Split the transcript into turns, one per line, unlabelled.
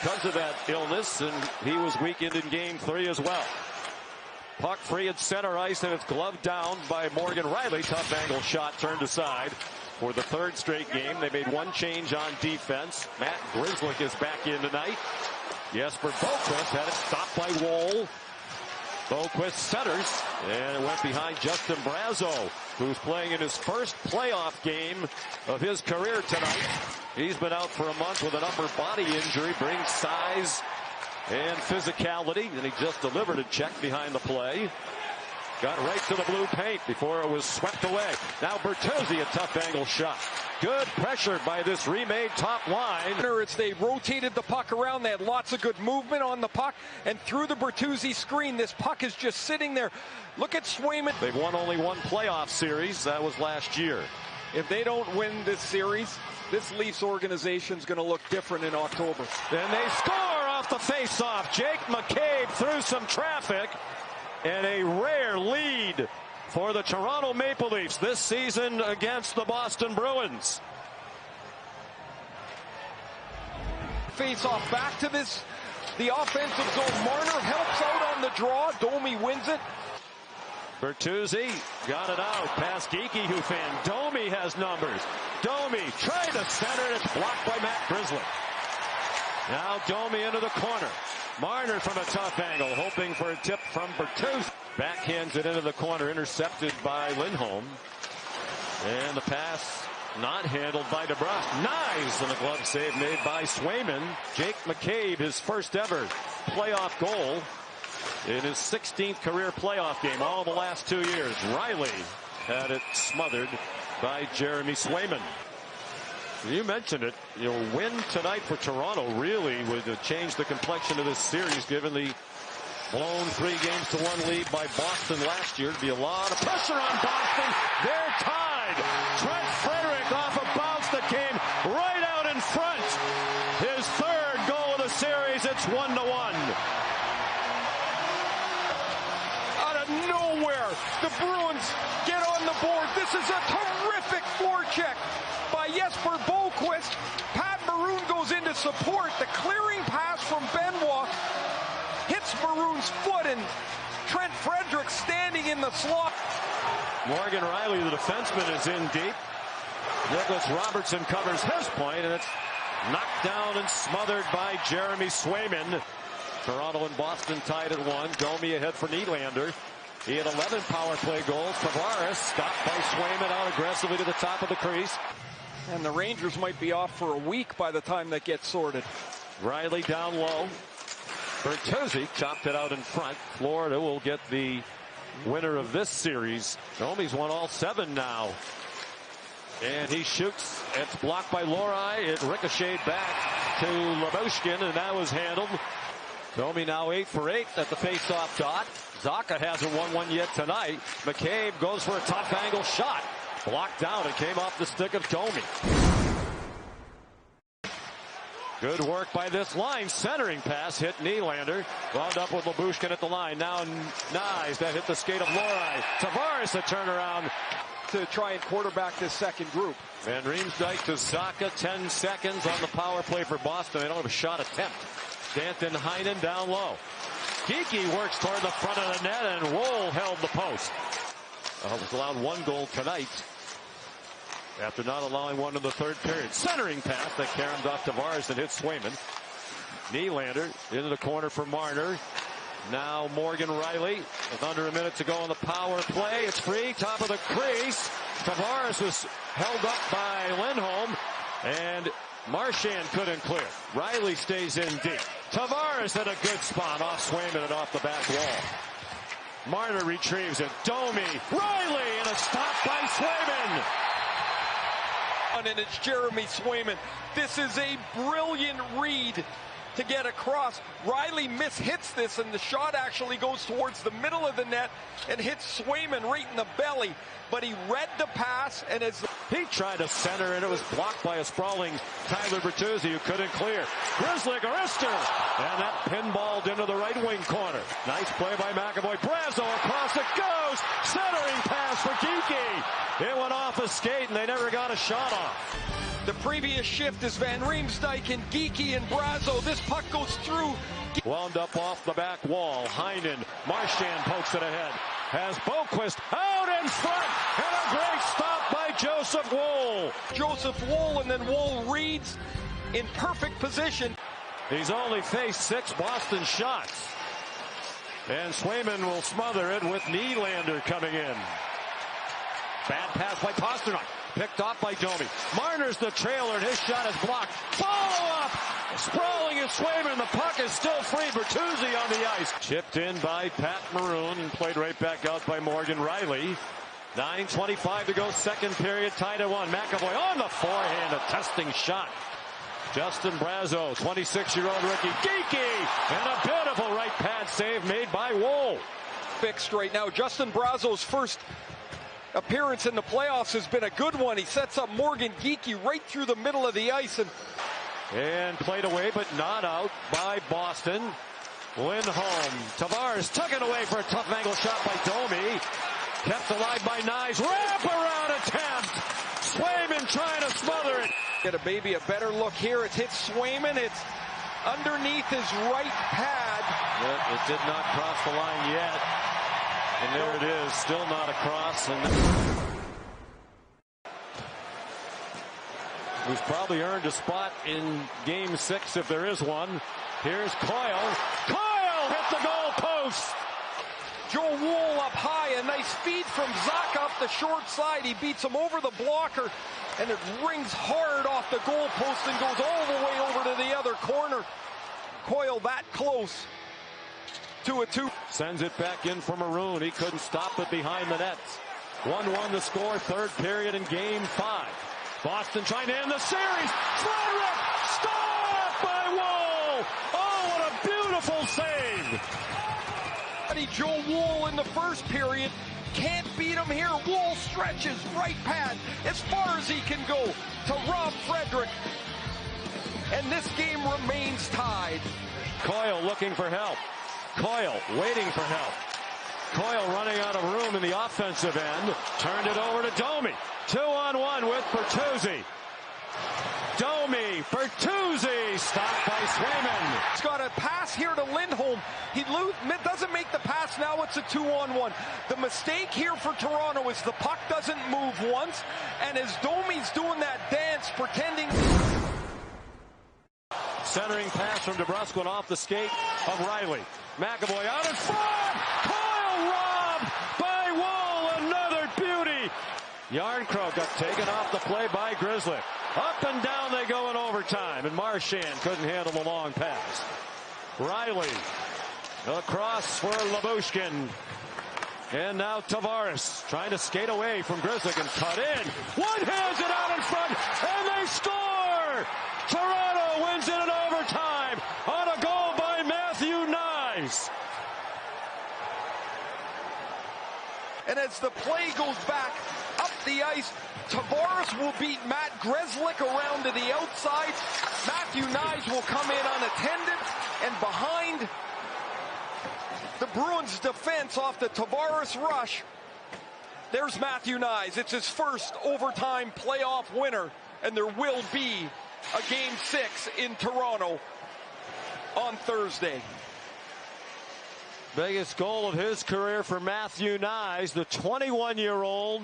because of that illness, and he was weakened in Game 3 as well. Puck free at center ice, and it's gloved down by Morgan Riley. Tough angle shot turned aside for the third straight game. They made one change on defense. Matt Grzelcyk is back in tonight. Jesper Boqvist had it stopped by Woll. Boqvist centers, and it went behind Justin Brazeau, who's playing in his first playoff game of his career tonight. He's been out for a month with an upper body injury, brings size and physicality, and he just delivered a check behind the play. Got right to the blue paint before it was swept away. Now Bertuzzi, a tough angle shot. Good pressure by this remade top line.
They rotated the puck around. They had lots of good movement on the puck. And through the Bertuzzi screen, this puck is just sitting there. Look at Swayman.
They've won only one playoff series. That was last year.
If they don't win this series, this Leafs organization is going to look different in October.
And they score off the face-off. Jake McCabe through some traffic. And a rare lead for the Toronto Maple Leafs this season against the Boston Bruins.
Face off back to the offensive zone. Marner helps out on the draw. Domi wins it.
Bertuzzi got it out past Geekie, who fan. Domi has numbers. Domi tried to center it. It's blocked by Matt Grzelcyk. Now Domi into the corner. Marner from a tough angle, hoping for a tip from Bertuzzi. Backhands it into the corner, intercepted by Lindholm. And the pass not handled by DeBrusk. Nice, and a glove save made by Swayman. Jake McCabe, his first ever playoff goal in his 16th career playoff game, all the last 2 years. Riley had it smothered by Jeremy Swayman. You mentioned it. Win tonight for Toronto really would change the complexion of this series, given the blown 3-1 lead by Boston last year. It'd be a lot of pressure on Boston. They're tied. Trent Frederic off a bounce that came right out in front. His third goal of the series. It's 1-1.
Out of nowhere, the Bruins get on the board. This is a terrific forecheck by Jesper Boqvist. Pat Maroon goes into support. The clearing pass from Benoit hits Maroon's foot, and Trent Frederic standing in the slot.
Morgan Riley, the defenseman, is in deep. Nicholas Robertson covers his point, and it's knocked down and smothered by Jeremy Swayman. Toronto and Boston tied at 1. Domi ahead for Nylander. He had 11 power play goals. Tavares stopped by Swayman out aggressively to the top of the crease.
And the Rangers might be off for a week by the time that gets sorted.
Riley down low. Bertuzzi chopped it out in front. Florida will get the winner of this series. Domi's won all 7 now. And he shoots. It's blocked by Lohrei. It ricocheted back to Lyubushkin, and that was handled. Domi now 8 for 8 at the face-off dot. Zacha hasn't won one yet tonight. McCabe goes for a tough angle shot. Blocked down and came off the stick of Domi. Good work by this line. Centering pass hit Nylander. Wound up with Lyubushkin at the line. Now Nyes, that hit the skate of Lohrei. Tavares a turnaround
to try and quarterback this second group.
Van Riemsdyk to Zacha. 10 seconds on the power play for Boston. They don't have a shot attempt. Danton Heinen down low. Geekie works toward the front of the net, and Woll held the post. Was allowed 1 goal tonight after not allowing one in the third period. Centering pass that caromed off Tavares and hit Swayman. Nylander into the corner for Marner. Now Morgan Riley with under a minute to go on the power play. It's free, top of the crease. Tavares was held up by Lindholm, and Marchand couldn't clear. Riley stays in deep. Tavares at a good spot off Swayman and off the back wall. Marner retrieves it. Domi, Riley, and a stop by Swayman.
And it's Jeremy Swayman. This is a brilliant read to get across. Riley mishits this, and the shot actually goes towards the middle of the net and hits Swayman right in the belly. But he read the pass, and as
he tried to center, and it was blocked by a sprawling Tyler Bertuzzi, who couldn't clear. Grzelcyk, Arister, and that pinballed into the right wing corner. Nice play by McAvoy. Brazeau across it goes. Centering pass for Geekie. It went off a skate, and they never got a shot off.
The previous shift is Van Riemsdyk and Geekie and Brazo. This puck goes through.
Wound up off the back wall. Heinen, Marchand pokes it ahead. Has Boquist out in front. And a great stop by Joseph Woll.
Joseph Woll, and then Woll reads in perfect position.
He's only faced 6 Boston shots. And Swayman will smother it with Nylander coming in. Bad pass by Pasternak. Picked off by Domi. Marner's the trailer, and his shot is blocked. Follow up! Sprawling is Swayman. The puck is still free. Bertuzzi on the ice. Chipped in by Pat Maroon and played right back out by Morgan Riley. 9:25 to go, second period, tied at 1. McAvoy on the forehand, a testing shot. Justin Brazo, 26-year-old rookie. Geekie! And a beautiful right pad save made by Woll.
Fixed right now. Justin Brazo's first appearance in the playoffs has been a good one. He sets up Morgan Geekie right through the middle of the ice.
And played away, but not out by Boston. Lindholm. Tavares took it away for a tough angle shot by Domi. Kept alive by Nyes. Wrap-around attempt. Swayman trying to smother it.
Get a better look here. It's hit Swayman. It's underneath his right pad.
It did not cross the line yet. And there it is, still not across. And he's probably earned a spot in Game 6 if there is one. Here's Coyle. Coyle hit the goal post.
Joe Woll up high, a nice feed from Zach off the short side. He beats him over the blocker, and it rings hard off the goal post and goes all the way over to the other corner. Coyle that close to a 2.
Sends it back in for Maroon. He couldn't stop it behind the nets. 1-1 the score, third period in Game 5. Boston trying to end the series. Frederick stopped by Woll. Oh, what a beautiful save.
Joe Woll in the first period. Can't beat him here. Woll stretches right pad as far as he can go to Rob Frederick. And this game remains tied.
Coyle looking for help. Coyle waiting for help. Coyle running out of room in the offensive end. Turned it over to Domi. 2-on-1 with Bertuzzi. Domi, Bertuzzi, stopped by Swayman.
He's got a pass here to Lindholm. He doesn't make the pass. Now it's a 2-on-1. The mistake here for Toronto is the puck doesn't move once, and as Domi's doing that dance, pretending.
Centering pass from DeBrusquin off the skate of Riley. McAvoy out in front. Coyle robbed by Woll. Another beauty. Yarncrow got taken off the play by Grizzly. Up and down they go in overtime, and Marchand couldn't handle the long pass. Riley across for Lyubushkin. And now Tavares trying to skate away from Grizzly and cut in. One hands it out in front, and they score! Toronto wins it in overtime on a goal by Matthew Nyes.
And as the play goes back up the ice, Tavares will beat Matt Grzelcyk around to the outside. Matthew Nyes will come in unattended, and behind the Bruins defense off the Tavares rush, there's Matthew Nyes. It's his first overtime playoff winner, and there will be a Game 6 in Toronto on Thursday.
Biggest goal of his career for Matthew Nyes, the 21-year-old.